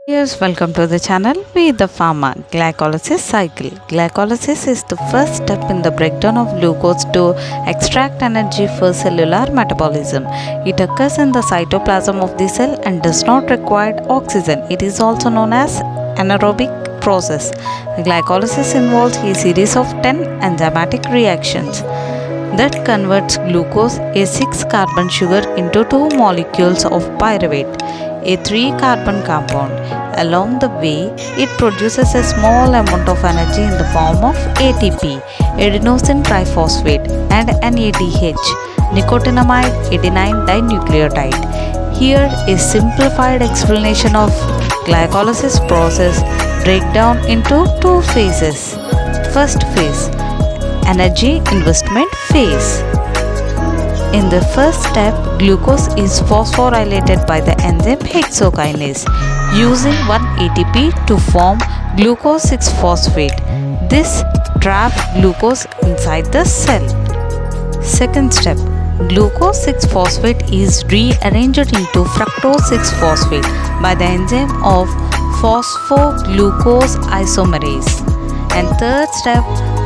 Yes, welcome to the channel. We the Pharma Glycolysis cycle. Glycolysis is the first step in the breakdown of glucose to extract energy for cellular metabolism. It occurs in the cytoplasm of the cell and does not require oxygen. It is also known as anaerobic process. Glycolysis involves a series of 10 enzymatic reactions that converts glucose, a 6 carbon sugar, into 2 molecules of pyruvate, a 3 carbon compound. Along the way, it produces a small amount of energy in the form of ATP, adenosine triphosphate, and NADH, nicotinamide adenine dinucleotide. Here is simplified explanation of glycolysis process breakdown into two phases. First phase, energy investment phase. In the first step, glucose is phosphorylated by the enzyme hexokinase using 1 ATP to form glucose 6-phosphate. This traps glucose inside the cell. Second step, glucose 6-phosphate is rearranged into fructose 6-phosphate by the enzyme of phosphoglucose isomerase. And third step,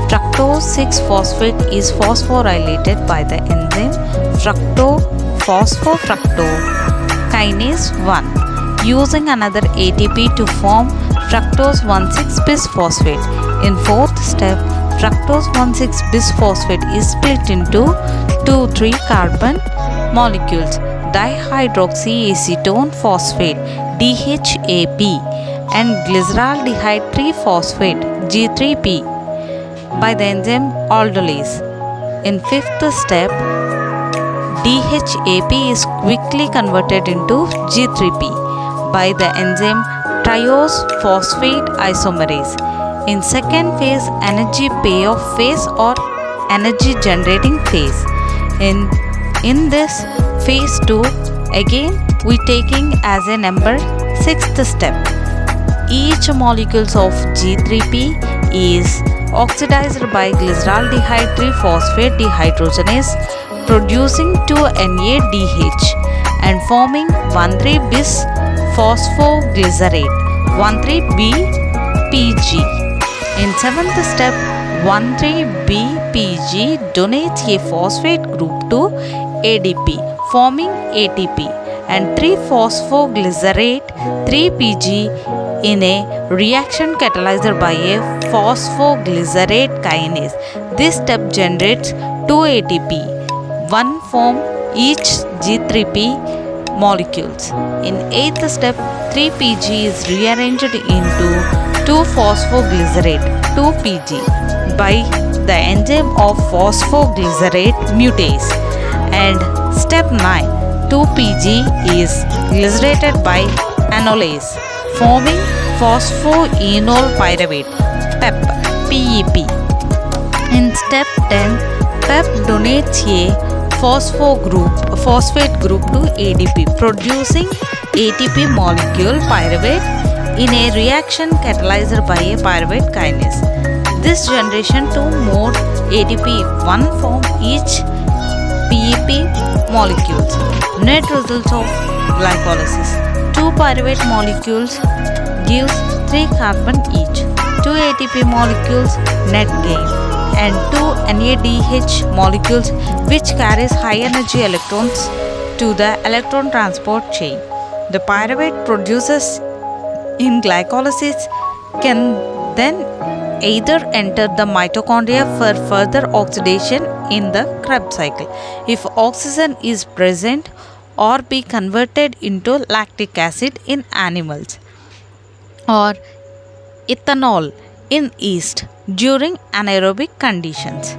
fructose 6-phosphate is phosphorylated by the enzyme fructophosphofructokinase 1 using another ATP to form fructose 1,6-bisphosphate. In fourth step, fructose 1,6-bisphosphate is split into 2,3 carbon molecules, dihydroxyacetone phosphate DHAP and glyceraldehyde 3-phosphate G3P by the enzyme aldolase. In fifth step, DHAP is quickly converted into G3P by the enzyme triose phosphate isomerase. In second phase, energy payoff phase or energy generating phase. In this phase 2, again we taking as a number sixth step. Each molecules of G3P is oxidized by glyceraldehyde 3-phosphate dehydrogenase producing 2-NADH and forming 1,3-bis phosphoglycerate 1,3-BPG. In seventh step, 1,3-BPG donates a phosphate group to ADP forming ATP and 3-phosphoglycerate 3-PG in a reaction catalyzed by a phosphoglycerate kinase. This step generates 2 ATP, one from each G3P molecules. In 8th step, 3-PG is rearranged into 2-phosphoglycerate 2-PG by the enzyme of phosphoglycerate mutase. And step 9, 2-PG is glycerated by anolase forming phosphoenol pyruvate PEP. In step 10, PEP donates a phosphate group to ADP producing ATP molecule pyruvate in a reaction catalyzed by a pyruvate kinase. This generation 2 more ATP, one from each PEP molecules. Net results of glycolysis. 2 pyruvate molecules gives 3 carbon each. 2 ATP molecules net gain and 2 NADH molecules which carries high energy electrons to the electron transport chain. The pyruvate produced in glycolysis can then either enter the mitochondria for further oxidation in the Krebs cycle if oxygen is present or be converted into lactic acid in animals or ethanol in yeast during anaerobic conditions.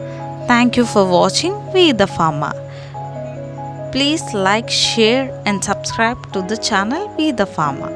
Thank you for watching We the Pharma. Please like, share and subscribe to the channel We the Pharma.